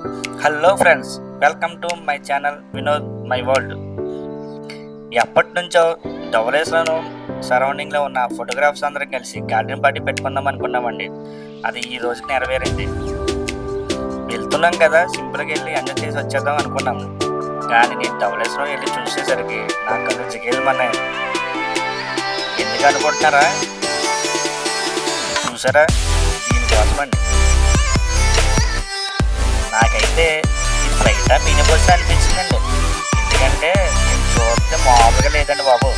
Hello friends, welcome to my channel Vinod my world. ఎప్పటి నుంచో ధవళేశ్వరం సరౌండింగ్లో ఉన్న ఫోటోగ్రాఫర్స్ అందరం కలిసి గార్డెన్ పార్టీ పెట్టుకుందాం అనుకున్నామండి. అది ఈ రోజుకి నెరవేరింది. వెళ్తున్నాం కదా, సింపుల్గా వెళ్ళి ఎంజాయ్ చేసి వచ్చేద్దాం అనుకున్నాము. కానీ నేను ధవళేశ్వరం వెళ్ళి చూసేసరికి నా కళ్ళు జిగేలమన్నాయి. ఎందుకు అనుకుంటున్నారా? చూసారా, దీనికోసమండి. నాకైతే ఈ ఫ్లైట్ మినీ బస్ అనిపించిందండి. ఎందుకంటే నేను చూస్తే మామూలుగా లేదండి బాబు.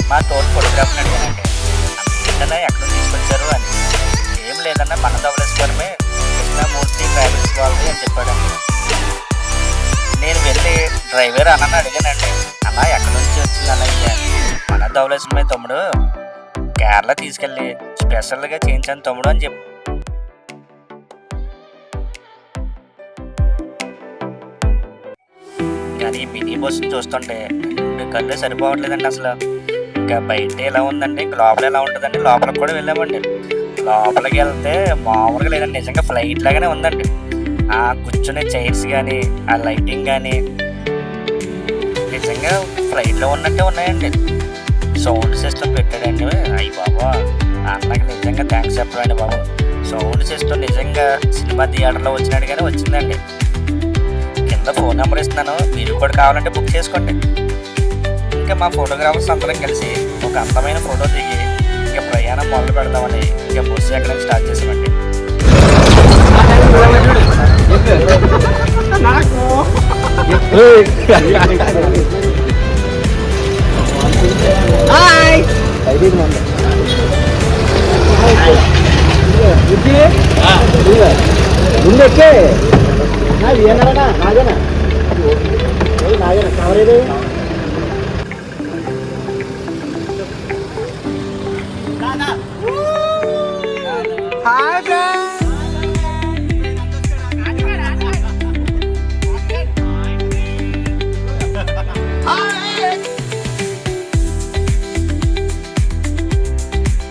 మా తోటి ఫోటోగ్రాఫర్ని అడిగానండి, అందుకనే ఎక్కడ తీసుకొచ్చారు అని. ఏం లేదన్నా, మన ధవళేశ్వరమే, కృష్ణమూర్తి ట్రావెల్స్ వాళ్ళది అని చెప్పాడండి. నేను వెళ్ళి డ్రైవర్ అన్నని అడిగానండి, అన్న ఎక్కడి నుంచి వచ్చిందన్న? మన ధవళేశ్వరమే తమ్ముడు, కేరళ తీసుకెళ్ళి స్పెషల్గా చేయించాను తమ్ముడు అని చెప్పి. కానీ మినీ బస్సుని చూస్తుంటే కళ్ళు సరిపోవట్లేదండి అసలు. ఇంకా బయట ఎలా ఉందండి, ఇంకా లోపల ఎలా ఉంటుందండి. లోపలికి కూడా వెళ్ళామండి. లోపలికి వెళ్తే మామూలుగా లేదండి, నిజంగా ఫ్లైట్ లాగానే ఉందండి. ఆ కూర్చునే చైర్స్ కానీ, ఆ లైటింగ్ కానీ నిజంగా ఫ్లైట్లో ఉన్నట్టే ఉన్నాయండి. సౌండ్ సిస్టమ్ పెట్టాడండి. అయ్యి బాబా, అన్నకి నిజంగా థ్యాంక్స్ చెప్పండి బాబు. సౌండ్ సిస్టమ్ నిజంగా సినిమా థియేటర్లో వచ్చినట్టుగానే వచ్చిందండి. కింద ఫోన్ నెంబర్ ఇస్తున్నాను, మీరు కూడా కావాలంటే బుక్ చేసుకోండి. ఇంకా మా ఫోటోగ్రాఫర్స్ అందరం కలిసి ఒక అందమైన ఫోటో దిగి ఇంకా ప్రయాణం మొదలు పెడదామని ఇంకా బస్సు ఎక్కడానికి స్టార్ట్ చేసామండి.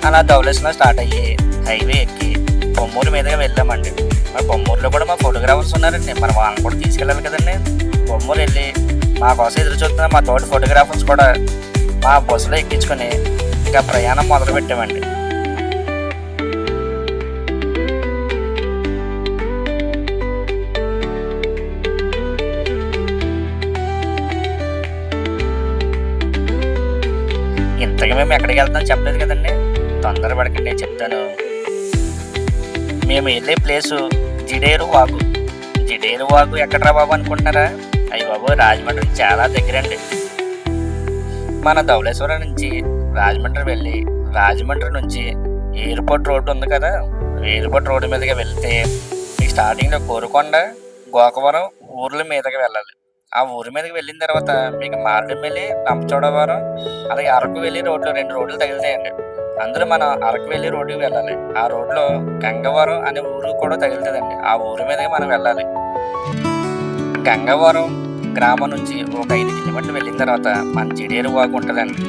అలా ధవళేశ్వరం స్టార్ట్ అయ్యి హైవే ఎక్కి పొమ్మూరు మీదుగా వెళ్ళామండి. మరి పొమ్మూరులో కూడా మా ఫోటోగ్రాఫర్స్ ఉన్నారండి, మరి వాళ్ళని కూడా తీసుకెళ్ళాలి కదండి. పొమ్మూరు వెళ్ళి మా కోసం ఎదురు చూస్తున్న మా తోటి ఫోటోగ్రాఫర్స్ కూడా మా బస్సులో ఎక్కించుకొని ఇంకా ప్రయాణం మొదలు పెట్టామండి. ఇంతగా మేము ఎక్కడికి వెళ్తాం చెప్పలేదు కదండి, తొందరపడకండి చెప్తాను. మేము వెళ్ళే ప్లేసు జిడేరు వాగు. జిడేరు వాగు ఎక్కడరా బాబు అనుకుంటున్నారా? అయ్యి బాబు, రాజమండ్రి చాలా దగ్గరండి. మన ధవళేశ్వరం నుంచి రాజమండ్రి వెళ్ళి రాజమండ్రి నుంచి ఎయిర్పోర్ట్ రోడ్డు ఉంది కదా, ఎయిర్పోర్ట్ రోడ్డు మీదకి వెళ్తే మీకు స్టార్టింగ్లో కోరుకొండ, గోకవరం ఊర్ల మీదకి వెళ్ళాలి. ఆ ఊరి మీదకి వెళ్ళిన తర్వాత మీకు మారేడుమిల్లి, రంపచోడవరం, అలాగే అరకు వెళ్ళి రోడ్లు 2 రోడ్లు తగులుతాయండి. అందులో మనం అరకు వెళ్ళి రోడ్డుకి వెళ్ళాలి. ఆ రోడ్లో గంగవరం అనే ఊరు కూడా తగులుతుందండి. ఆ ఊరి మీదకి మనం వెళ్ళాలి. గంగవరం గ్రామం నుంచి ఒక 5 కిలోమీటర్లు వెళ్ళిన తర్వాత మన జిడేరు వాగు ఉంటుందండి.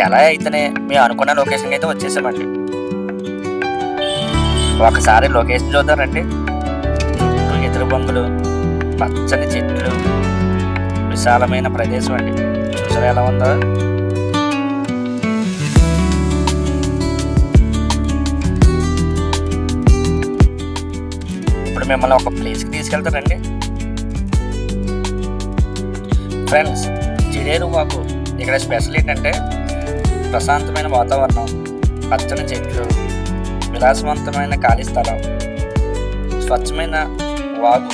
ఎలా అయితేనే మేము అనుకున్న లొకేషన్కి అయితే వచ్చేసామండి. ఒకసారి లొకేషన్ చూద్దారండి. చుట్టూ ఎదురు బొంగులు, పచ్చని చెట్లు, విశాలమైన ప్రదేశం అండి. చూసారా ఎలా ఉందో? ఇప్పుడు మిమ్మల్ని ఒక ప్లేస్కి తీసుకెళ్తారండి. ఫ్రెండ్స్, జిడేరు వాగు ఇక్కడ స్పెషల్ ఏంటంటే ప్రశాంతమైన వాతావరణం, పచ్చని చెట్లు, విలాసవంతమైన ఖాళీ స్థలం, స్వచ్ఛమైన వాగు.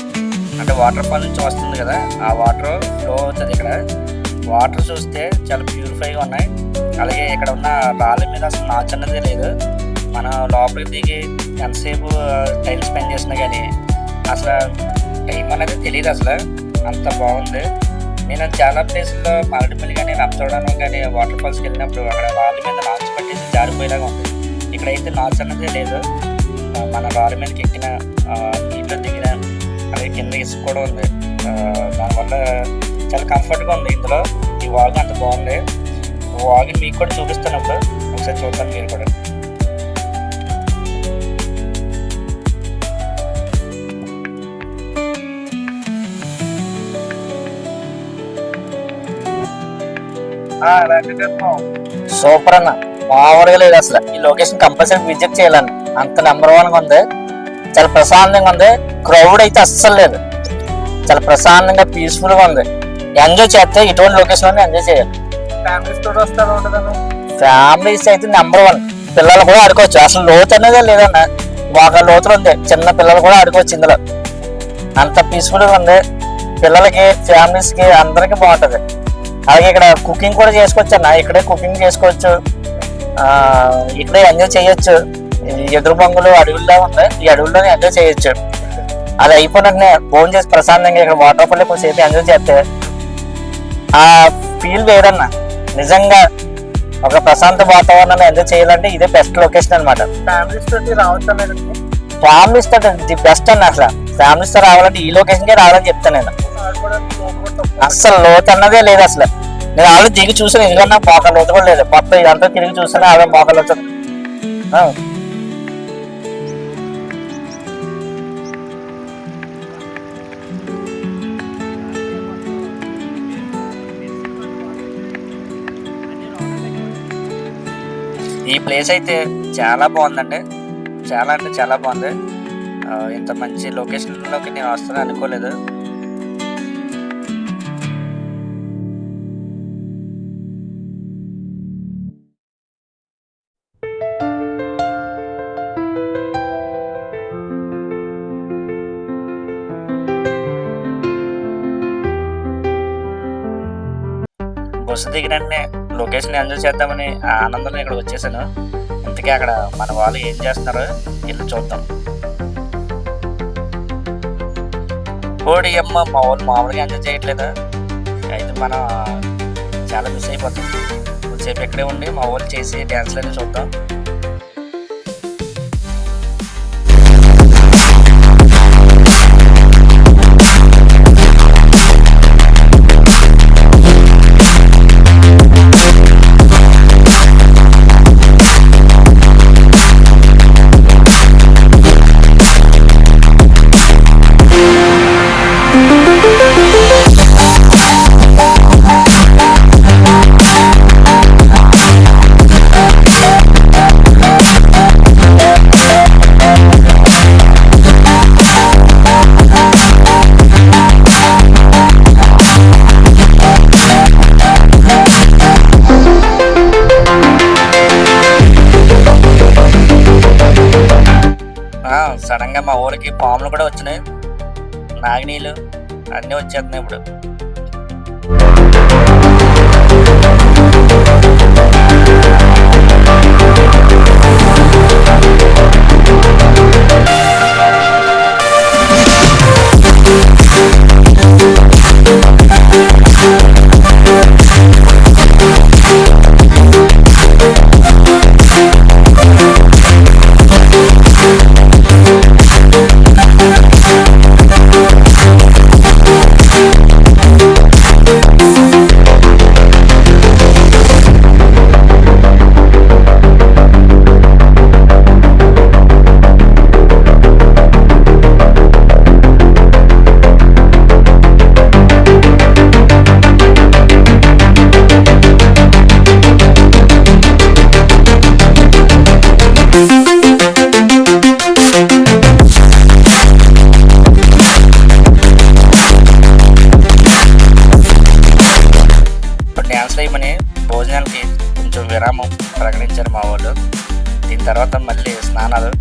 అంటే వాటర్ ఫాల్ నుంచి వస్తుంది కదా, ఆ వాటర్ ఫ్లో అవుతుంది. ఇక్కడ వాటర్ చూస్తే చాలా ప్యూరిఫైగా ఉన్నాయి. అలాగే ఇక్కడ ఉన్న రాళ్ళ మీద అసలు నాచు అన్నదే లేదు. మనం లోపలికి దిగి ఎంతసేపు టైం స్పెండ్ చేసినా కానీ అసలు టైం అనేది తెలియదు. అసలు అంత బాగుంది. నేను చాలా ప్లేసుల్లో మారేడుమిల్లి కానీ, రంపచోడవరం కానీ వాటర్ ఫాల్స్కి వెళ్ళినప్పుడు అక్కడ రాళ్ళ మీద నాచు పట్టేసి జారిపోయేలాగా ఉంది. ఇక్కడైతే నాచు అన్నదే లేదు. మన రాళ్ళ మీదకి ఎక్కిన, నీటిలో దిగిన, అలాగే కింద ఇసుక కూడా ఉంది. దానివల్ల చాలా కంఫర్ట్గా ఉంది. ఇందులో ఈ వాగు అంత బాగుంది. వాగుని మీకు కూడా చూపిస్తాను, ఇప్పుడు ఒకసారి చూద్దాం మీరు కూడా. సూపర్ అన్న, మామూలుగా లేదు అసలు. ఈ లొకేషన్ కంపల్సరీ విజిట్ చేయాలండి, అంత నెంబర్ వన్ గా ఉంది. చాలా ప్రశాంతంగా ఉంది, క్రౌడ్ అయితే అస్సలు లేదు. చాలా ప్రశాంతంగా పీస్ఫుల్ గా ఉంది. ఎంజాయ్ చేస్తే ఇటువంటి లొకేషన్ ఎంజాయ్ చేయాలి. ఫ్యామిలీస్ అయితే నెంబర్ వన్. పిల్లలు కూడా ఆడుకోవచ్చు, అసలు లోతు అనేదే లేదన్న, ఒక లోతులు ఉంది. చిన్న పిల్లలు కూడా ఆడుకోవచ్చు ఇందులో, అంత పీస్ఫుల్ గా ఉంది. పిల్లలకి ఫ్యామిలీస్ కి అందరికి బాగుంటది. అలాగే ఇక్కడ కుకింగ్ కూడా చేసుకోవచ్చు అన్న, ఇక్కడే కుకింగ్ చేసుకోవచ్చు, ఇక్కడే ఎంజాయ్ చేయొచ్చు. ఎదురు బొంగులు అడవుల్లో ఉంది, ఈ అడవుల్లోనే ఎంజాయ్ చేయొచ్చు. అది అయిపోయినట్టునే ఫోన్ చేసి ప్రశాంతంగా ఇక్కడ వాటర్ ఫాల్ కొంచెంసేపు ఎంజాయ్ చేస్తే ఆ ఫీల్ వేరన్న. నిజంగా ఒక ప్రశాంత వాతావరణాన్ని ఎంజాయ్ చేయాలంటే ఇదే బెస్ట్ లొకేషన్ అనమాట. ఫ్యామిలీస్ తోటి రావచ్చు అనేది, ఫ్యామిలీస్ తోటి ది బెస్ట్ అన్న. అసలు ఫ్యామిలీస్ తో రావాలంటే ఈ లొకేషన్ కే రావాలని చెప్తాను నేను. అస్సలు లోతు అన్నదే లేదు అసలు. నేను ఆల్రెడీ దిగి చూసాను, ఎందుకన్నా మోకాలు లోతు కూడా లేదు. మొత్తం ఇదంతా తిరిగి చూసాను, అదే మోకాలు లోతు. ఈ ప్లేస్ అయితే చాలా బాగుందండి, చాలా అంటే చాలా బాగుంది. ఇంత మంచి లొకేషన్లోకి నేను వస్తాను అనుకోలేదు. బస్సు దిగినట్టే లొకేషన్ ఎంజాయ్ చేద్దామని ఆ ఆనందంలో ఇక్కడ వచ్చేసాను. ఇంతకీ అక్కడ మన వాళ్ళు ఏం చేస్తున్నారో వెళ్ళి చూద్దాం. కోడి అమ్మ, మా వాళ్ళు మామూలుగా ఎంజాయ్ చేయట్లేదు. అయితే మనం చాలా మిస్ అయిపోతాం. కొద్దిసేపు ఇక్కడే ఉండి మా వాళ్ళు చేసి డ్యాన్స్లన్నీ చూద్దాం. సడన్ గా మా ఊరికి పాములు కూడా వచ్చినాయి, నాగినీళ్ళు అన్నీ వచ్చేస్తున్నాయి ఇప్పుడు. చేయమని భోజనానికి కొంచెం విరామం ప్రకటించారు మా వాళ్ళు. దీని తర్వాత మళ్ళీ స్నానాలు.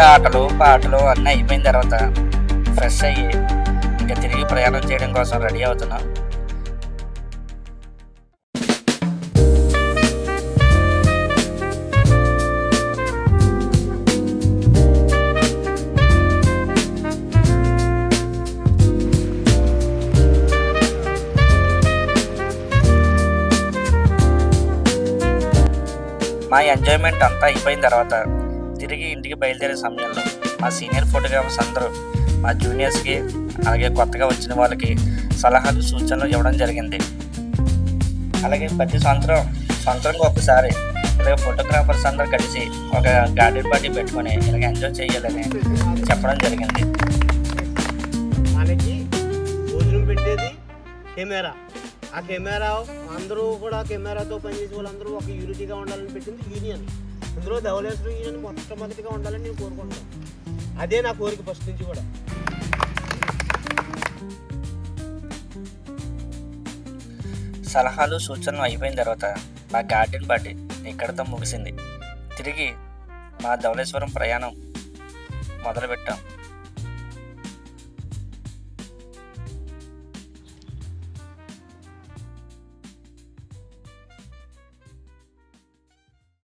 ఇంకా ఆటలు పాటలు అన్నీ అయిపోయిన తర్వాత ఫ్రెష్ అయ్యి ఇంకా తిరిగి ప్రయాణం చేయడం కోసం రెడీ అవుతున్నాం. మా ఎంజాయ్మెంట్ అంతా అయిపోయిన తర్వాత తిరిగి ఇంటికి బయలుదేరే సమయంలో మా సీనియర్ ఫోటోగ్రాఫర్స్ అందరూ మా జూనియర్స్కి అలాగే కొత్తగా వచ్చిన వాళ్ళకి సలహాలు సూచనలు ఇవ్వడం జరిగింది. అలాగే ప్రతి సంవత్సరంగా ఒకసారి ఇలాగ ఫోటోగ్రాఫర్స్ అందరూ కలిసి ఒక గార్డెన్ పార్టీ పెట్టుకొని ఇలాగ ఎంజాయ్ చేయాలని చెప్పడం జరిగింది. మనకి భోజనం పెట్టేది కెమెరా. ఆ కెమెరా అందరూ కూడా కెమెరాతో పనిచేసే వాళ్ళందరూ ఒక యూనిటీగా ఉండాలని పెట్టింది యూనియన్. అందులో ధవళేశ్వరం యూనియన్ మొట్టమొదటిగా ఉండాలని నేను కోరుకుంటాను. అదే నా కోరిక ఫస్ట్ నుంచి కూడా. సలహాలు సూచనలు అయిపోయిన తర్వాత మా గార్డెన్ పార్టీ ఇక్కడితో ముగిసింది. తిరిగి మా ధవళేశ్వరం ప్రయాణం మొదలుపెట్టాం.